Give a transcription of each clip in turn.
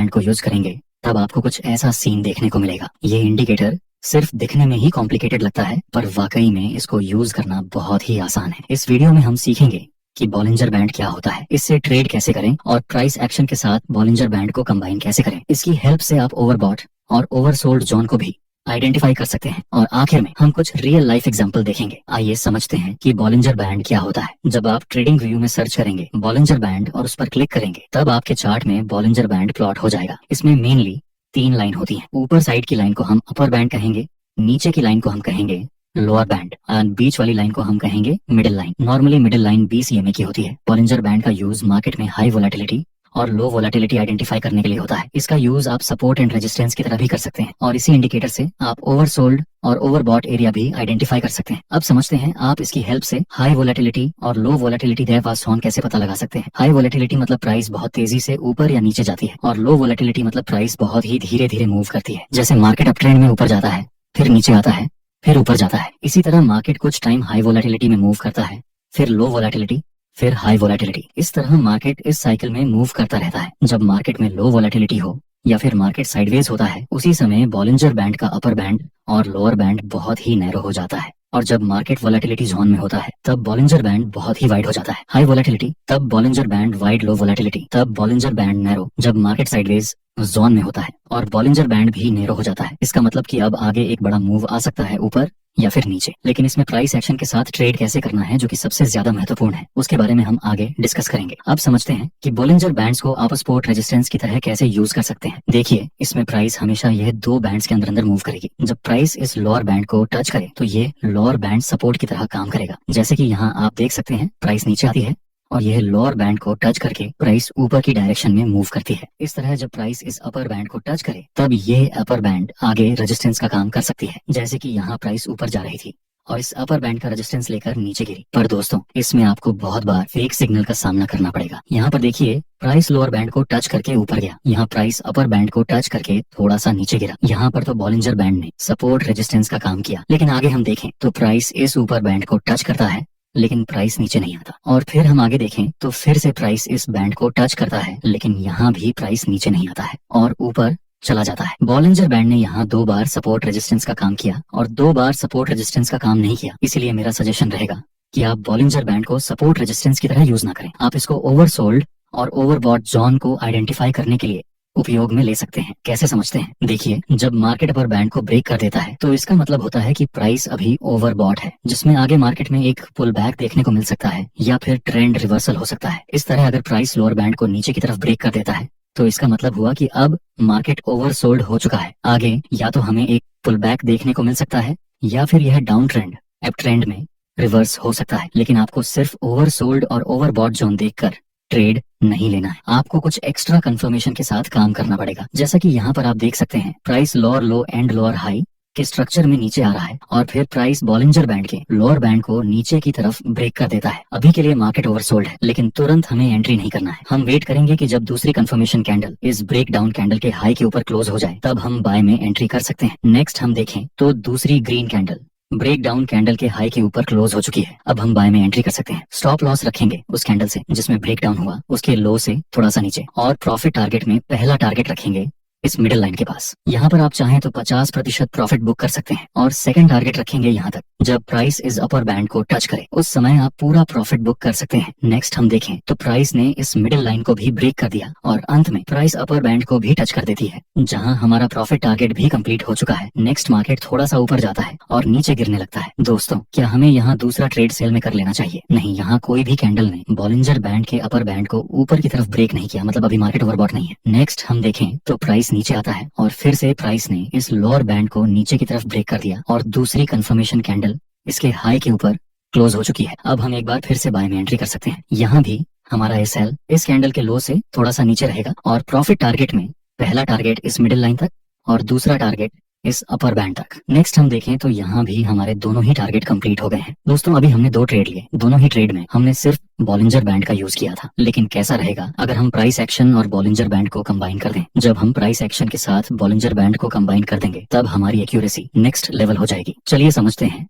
Band को use करेंगे तब आपको कुछ ऐसा सीन देखने को मिलेगा। ये इंडिकेटर सिर्फ दिखने में ही कॉम्प्लिकेटेड लगता है, पर वाकई में इसको यूज करना बहुत ही आसान है। इस वीडियो में हम सीखेंगे कि बॉलिंजर बैंड क्या होता है, इससे ट्रेड कैसे करें और प्राइस एक्शन के साथ बॉलिंजर बैंड को कंबाइन कैसे करें। इसकी हेल्प से आप ओवरबॉट और ओवरसोल्ड जोन को भी आइडेंटिफाई कर सकते हैं। और आखिर में हम कुछ रियल लाइफ एग्जांपल देखेंगे। आइए समझते हैं कि बॉलिंजर बैंड क्या होता है। जब आप ट्रेडिंग व्यू में सर्च करेंगे बॉलिंजर बैंड और उस पर क्लिक करेंगे तब आपके चार्ट में बॉलिंजर बैंड प्लॉट हो जाएगा। इसमें मेनली 3 लाइन होती हैं। ऊपर साइड की लाइन को हम अपर बैंड कहेंगे, नीचे की लाइन को हम कहेंगे लोअर बैंड और बीच वाली लाइन को हम कहेंगे middle line. Normally middle line 20 EMA की होती है। बॉलिंजर बैंड का यूज मार्केट में हाई वोलेटिलिटी और लो वोलेटिलिटी आइडेंटिफाई करने के लिए होता है। इसका यूज आप सपोर्ट एंड रेजिस्टेंस की तरह भी कर सकते हैं और इसी इंडिकेटर से आप ओवरसोल्ड और ओवरबॉट एरिया भी आइडेंटिफाई कर सकते हैं। अब समझते हैं आप इसकी हेल्प से हाई वोलेटिलिटी और लो वोलेटिलिटी डेवास जोन कैसे पता लगा सकते हैं। हाई वोलेटिलिटी मतलब प्राइस बहुत तेजी से ऊपर या नीचे जाती है और लो वोलेटिलिटी मतलब प्राइस बहुत ही धीरे धीरे मूव करती है। जैसे मार्केट अप ट्रेंड में ऊपर जाता है, फिर नीचे आता है, फिर ऊपर जाता है। इसी तरह मार्केट कुछ टाइम हाई वोलेटिलिटी में मूव करता है, फिर लो वोलेटिलिटी, फिर हाई वोलेटिलिटी। इस तरह मार्केट इस साइकिल में मूव करता रहता है। जब मार्केट में लो वोलेटिलिटी हो या फिर मार्केट साइडवेज होता है, उसी समय बॉलिंजर बैंड का अपर बैंड और लोअर बैंड बहुत ही नैरो हो जाता है। और जब मार्केट वोलेटिलिटी जोन में होता है तब बॉलिंजर बैंड बहुत ही वाइड हो जाता है। हाई वोलेटिलिटी तब बॉलिंजर बैंड वाइड, लो वोलेटिलिटी तब बॉलिंजर बैंड नैरो। जब मार्केट साइडवेज जोन में होता है और बॉलिंजर बैंड भी नैरो हो जाता है। इसका मतलब कि अब आगे एक बड़ा मूव आ सकता है ऊपर या फिर नीचे। लेकिन इसमें प्राइस एक्शन के साथ ट्रेड कैसे करना है, जो कि सबसे ज्यादा महत्वपूर्ण है, उसके बारे में हम आगे डिस्कस करेंगे। अब समझते हैं कि बॉलिंजर बैंड्स को आप सपोर्ट रेजिस्टेंस की तरह कैसे यूज कर सकते हैं। देखिए, इसमें प्राइस हमेशा यह 2 बैंड्स के अंदर मूव करेगी। जब प्राइस इस लोअर बैंड को टच करे तो ये लोअर बैंड सपोर्ट की तरह काम करेगा। जैसे कि यहाँ आप देख सकते हैं प्राइस नीचे आती है और यह लोअर बैंड को टच करके प्राइस ऊपर की डायरेक्शन में मूव करती है। इस तरह जब प्राइस इस अपर बैंड को टच करे तब ये अपर बैंड आगे रेजिस्टेंस का काम कर सकती है। जैसे कि यहाँ प्राइस ऊपर जा रही थी और इस अपर बैंड का रेजिस्टेंस लेकर नीचे गिरी। पर दोस्तों, इसमें आपको बहुत बार फेक सिग्नल का सामना करना पड़ेगा। यहाँ पर देखिए, प्राइस लोअर बैंड को टच करके ऊपर गया, यहाँ प्राइस अपर बैंड को टच करके थोड़ा सा नीचे गिरा। यहाँ पर तो बॉलिंजर बैंड ने सपोर्ट रेजिस्टेंस का काम किया। लेकिन आगे हम देखें तो प्राइस इस ऊपर बैंड को टच करता है लेकिन प्राइस नीचे नहीं आता। और फिर हम आगे देखें तो फिर से प्राइस इस बैंड को टच करता है लेकिन यहाँ भी प्राइस नीचे नहीं आता है और ऊपर चला जाता है। बॉलिंजर बैंड ने यहाँ 2 बार सपोर्ट रेजिस्टेंस का काम किया और 2 बार सपोर्ट रेजिस्टेंस का काम नहीं किया। इसीलिए मेरा सजेशन रहेगा कि आप बॉलिंजर बैंड को सपोर्ट रेजिस्टेंस की तरह यूज ना करें। आप इसको ओवरसोल्ड और ओवरबॉट जोन को आइडेंटिफाई करने के लिए उपयोग में ले सकते हैं। कैसे समझते हैं? देखिए, जब मार्केट अपर बैंड को ब्रेक कर देता है तो इसका मतलब होता है कि प्राइस अभी ओवरबॉट है, जिसमें आगे मार्केट में एक पुल बैक देखने को मिल सकता है या फिर ट्रेंड रिवर्सल हो सकता है। इस तरह अगर प्राइस लोअर बैंड को नीचे की तरफ ब्रेक कर देता है तो इसका मतलब हुआ कि अब मार्केट ओवरसोल्ड हो चुका है। आगे या तो हमें एक पुल बैक देखने को मिल सकता है या फिर यह डाउन ट्रेंड अप ट्रेंड में रिवर्स हो सकता है। लेकिन आपको सिर्फ ओवरसोल्ड और ओवरबॉट जोन देखकर ट्रेड नहीं लेना है। आपको कुछ एक्स्ट्रा कंफर्मेशन के साथ काम करना पड़ेगा। जैसा कि यहाँ पर आप देख सकते हैं, price lower low and lower high के स्ट्रक्चर में नीचे आ रहा है और फिर प्राइस बॉलिंजर बैंड के लोअर बैंड को नीचे की तरफ ब्रेक कर देता है। अभी के लिए मार्केट ओवरसोल्ड है, लेकिन तुरंत हमें एंट्री नहीं करना है। हम वेट करेंगे कि जब दूसरी कंफर्मेशन कैंडल इस ब्रेक डाउन कैंडल के हाई के ऊपर क्लोज हो जाए तब हम बाय में एंट्री कर सकते हैं। नेक्स्ट हम देखें तो दूसरी green candle break down candle के हाई के ऊपर क्लोज हो चुकी है। अब हम बाय में एंट्री कर सकते हैं। स्टॉप लॉस रखेंगे उस कैंडल से जिसमें ब्रेक डाउन हुआ, उसके लो से थोड़ा सा नीचे, और प्रॉफिट टारगेट में पहला टारगेट रखेंगे इस मिडिल लाइन के पास। यहाँ पर आप चाहें तो 50% प्रॉफिट बुक कर सकते हैं और सेकंड टारगेट रखेंगे यहाँ तक। जब प्राइस इस अपर बैंड को टच करे उस समय आप पूरा प्रॉफिट बुक कर सकते हैं। नेक्स्ट हम देखें तो प्राइस ने इस मिडिल लाइन को भी ब्रेक कर दिया और अंत में प्राइस अपर बैंड को भी टच कर देती है, जहाँ हमारा प्रॉफिट टारगेट भी कंप्लीट हो चुका है। नेक्स्ट मार्केट थोड़ा सा ऊपर जाता है और नीचे गिरने लगता है। दोस्तों, क्या हमें यहाँ दूसरा ट्रेड सेल में कर लेना चाहिए? नहीं, यहाँ कोई भी कैंडल ने बॉलिंजर बैंड के अपर बैंड को ऊपर की तरफ ब्रेक नहीं किया, मतलब अभी मार्केट ओवरबॉट नहीं है। नेक्स्ट हम देखें तो प्राइस नीचे आता है और फिर से प्राइस ने इस लोअर बैंड को नीचे की तरफ ब्रेक कर दिया और दूसरी कंफर्मेशन कैंडल इसके हाई के ऊपर क्लोज हो चुकी है। अब हम एक बार फिर से बाय में एंट्री कर सकते हैं। यहाँ भी हमारा एसएल इस कैंडल के लो से थोड़ा सा नीचे रहेगा और प्रॉफिट टारगेट में पहला टारगेट इस मिडिल लाइन तक और दूसरा टारगेट इस अपर बैंड तक। नेक्स्ट हम देखें तो यहाँ भी हमारे दोनों ही टारगेट कंप्लीट हो गए हैं। दोस्तों, अभी हमने 2 ट्रेड लिए। दोनों ही ट्रेड में हमने सिर्फ बॉलिंजर बैंड का यूज किया था। लेकिन कैसा रहेगा अगर हम प्राइस एक्शन और बॉलिंजर बैंड को कंबाइन कर दें? जब हम प्राइस एक्शन के साथ बॉलिंजर बैंड को कंबाइन कर देंगे तब हमारी एक्यूरेसी नेक्स्ट लेवल हो जाएगी। चलिए समझते हैं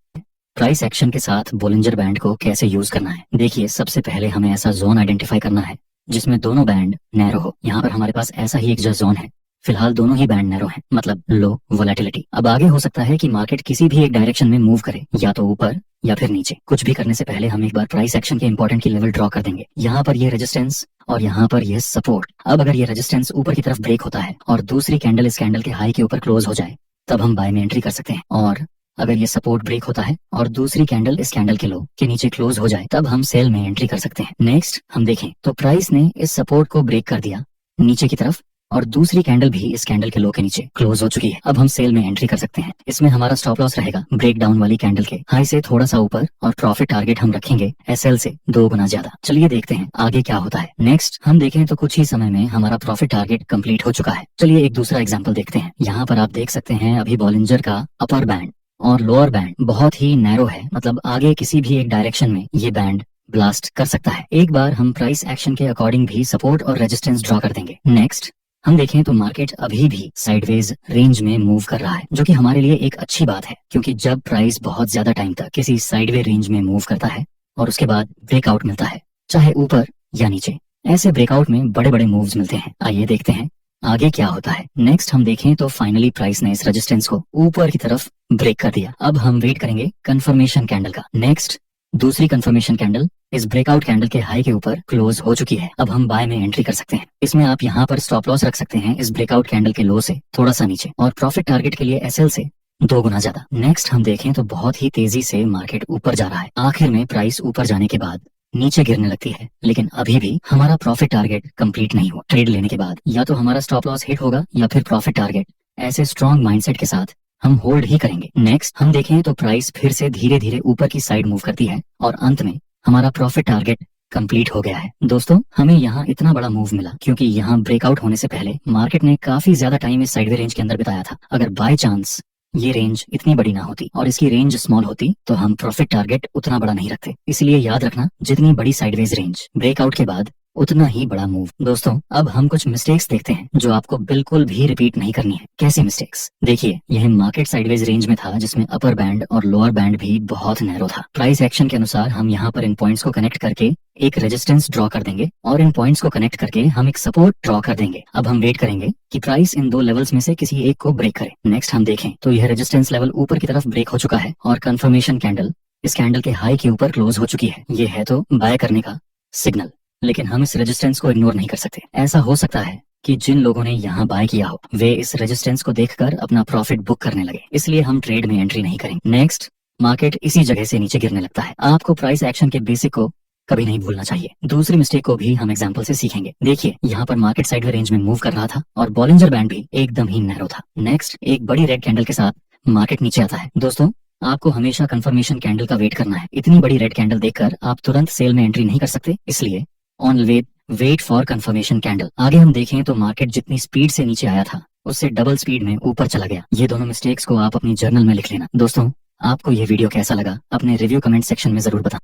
प्राइस एक्शन के साथ बॉलिंजर बैंड को कैसे यूज करना है। देखिए, सबसे पहले हमें ऐसा जोन आइडेंटिफाई करना है जिसमें दोनों बैंड नैरो हो। यहाँ पर हमारे पास ऐसा ही एक जस्ट जोन है। फिलहाल दोनों ही बैंड नैरो हैं, मतलब लो वोलेटिलिटी। अब आगे हो सकता है कि मार्केट किसी भी एक डायरेक्शन में मूव करे, या तो ऊपर या फिर नीचे। कुछ भी करने से पहले हम एक बार प्राइस एक्शन के इंपॉर्टेंट की लेवल ड्रॉ कर देंगे। यहाँ पर ये रेजिस्टेंस और यहाँ पर ये सपोर्ट। अब अगर ये रेजिस्टेंस ऊपर की तरफ ब्रेक होता है और दूसरी कैंडल इस कैंडल के हाई के ऊपर क्लोज हो जाए, तब हम बाय में एंट्री कर सकते हैं। और अगर ये सपोर्ट ब्रेक होता है और दूसरी कैंडल इस कैंडल के लो के नीचे क्लोज हो जाए, तब हम सेल में एंट्री कर सकते हैं। नेक्स्ट हम देखें तो प्राइस ने इस सपोर्ट को ब्रेक कर दिया नीचे की तरफ, और दूसरी कैंडल भी इस कैंडल के लो के नीचे क्लोज हो चुकी है। अब हम सेल में एंट्री कर सकते हैं। इसमें हमारा स्टॉप लॉस रहेगा ब्रेक डाउन वाली कैंडल के हाई से थोड़ा सा ऊपर, और प्रॉफिट टारगेट हम रखेंगे एसएल से 2 गुना ज्यादा। चलिए देखते हैं आगे क्या होता है। नेक्स्ट हम देखें तो कुछ ही समय में हमारा प्रॉफिट टारगेट कंप्लीट हो चुका है। चलिए एक दूसरा एग्जाम्पल देखते हैं। यहाँ पर आप देख सकते हैं अभी बॉलिंजर का अपर बैंड और लोअर बैंड बहुत ही नैरो है, मतलब आगे किसी भी एक डायरेक्शन में ये बैंड ब्लास्ट कर सकता है। एक बार हम प्राइस एक्शन के अकॉर्डिंग भी सपोर्ट और रेजिस्टेंस ड्रॉ कर देंगे। नेक्स्ट हम देखें तो मार्केट अभी भी साइडवेज रेंज में मूव कर रहा है, जो कि हमारे लिए एक अच्छी बात है, क्योंकि जब प्राइस बहुत ज्यादा टाइम तक किसी साइडवे रेंज में मूव करता है और उसके बाद ब्रेकआउट मिलता है, चाहे ऊपर या नीचे, ऐसे ब्रेकआउट में बड़े बड़े मूव्स मिलते हैं। आइए देखते हैं आगे क्या होता है। नेक्स्ट हम देखें तो फाइनली प्राइस ने इस रेजिस्टेंस को ऊपर की तरफ ब्रेक कर दिया। अब हम वेट करेंगे कंफर्मेशन कैंडल का। नेक्स्ट दूसरी कंफर्मेशन कैंडल इस ब्रेकआउट कैंडल के हाई के ऊपर क्लोज हो चुकी है। अब हम बाय में एंट्री कर सकते हैं। इसमें आप यहाँ पर स्टॉप लॉस रख सकते हैं इस ब्रेकआउट कैंडल के लो से थोड़ा सा नीचे, और प्रॉफिट टारगेट के लिए एसएल से 2 गुना ज्यादा। नेक्स्ट हम देखें तो बहुत ही तेजी से मार्केट ऊपर जा रहा है। आखिर में प्राइस ऊपर जाने के बाद नीचे गिरने लगती है, लेकिन अभी भी हमारा प्रॉफिट टारगेट कंप्लीट नहीं हुआ। ट्रेड लेने के बाद या तो हमारा स्टॉप लॉस हिट होगा या फिर प्रॉफिट टारगेट। ऐसे स्ट्रॉन्ग माइंडसेट के साथ हम होल्ड ही करेंगे। नेक्स्ट हम देखें तो प्राइस फिर से धीरे धीरे ऊपर की साइड मूव करती है, और अंत में हमारा प्रॉफिट टारगेट कंप्लीट हो गया है। दोस्तों हमें यहाँ इतना बड़ा मूव मिला क्योंकि यहाँ ब्रेकआउट होने से पहले मार्केट ने काफी ज्यादा टाइम इस साइडवे रेंज के अंदर बिताया था। अगर बाय चांस ये रेंज इतनी बड़ी ना होती और इसकी रेंज स्मॉल होती, तो हम प्रॉफिट टारगेट उतना बड़ा नहीं रखते। इसलिए याद रखना, जितनी बड़ी साइडवेज रेंज ब्रेकआउट के बाद उतना ही बड़ा मूव। दोस्तों अब हम कुछ मिस्टेक्स देखते हैं जो आपको बिल्कुल भी रिपीट नहीं करनी है। कैसी मिस्टेक्स? देखिए, यह मार्केट साइडवेज रेंज में था जिसमें अपर बैंड और लोअर बैंड भी बहुत नैरो था। प्राइस एक्शन के अनुसार हम यहाँ पर इन पॉइंट्स को कनेक्ट करके एक रेजिस्टेंस ड्रॉ कर देंगे, और इन पॉइंट्स को कनेक्ट करके हम एक सपोर्ट ड्रॉ कर देंगे। अब हम वेट करेंगे कि प्राइस इन 2 लेवल्स में से किसी एक को ब्रेक करे। नेक्स्ट हम देखें तो यह रेजिस्टेंस लेवल ऊपर की तरफ ब्रेक हो चुका है, और कंफर्मेशन कैंडल इस कैंडल के हाई के ऊपर क्लोज हो चुकी है। ये है तो बाय करने का सिग्नल, लेकिन हम इस रेजिस्टेंस को इग्नोर नहीं कर सकते। ऐसा हो सकता है कि जिन लोगों ने यहाँ बाय किया हो वे इस रेजिस्टेंस को देखकर अपना प्रॉफिट बुक करने लगे, इसलिए हम ट्रेड में एंट्री नहीं करेंगे। नेक्स्ट मार्केट इसी जगह से नीचे गिरने लगता है। आपको प्राइस एक्शन के बेसिक को कभी नहीं भूलना चाहिए। दूसरी मिस्टेक को भी हम एग्जांपल से सीखेंगे। देखिए, यहाँ पर मार्केट साइडवे रेंज में मूव कर रहा था और बॉलिंजर बैंड भी एकदम ही नैरो था। नेक्स्ट एक बड़ी रेड कैंडल के साथ मार्केट नीचे आता है। दोस्तों आपको हमेशा कंफर्मेशन कैंडल का वेट करना है। इतनी बड़ी रेड कैंडल देखकर आप तुरंत सेल में एंट्री नहीं कर सकते, इसलिए on wait for confirmation candle. आगे हम देखें तो मार्केट जितनी स्पीड से नीचे आया था उससे डबल स्पीड में ऊपर चला गया। ये दोनों मिस्टेक्स को आप अपनी जर्नल में लिख लेना। दोस्तों आपको ये वीडियो कैसा लगा अपने रिव्यू कमेंट सेक्शन में जरूर बताएं।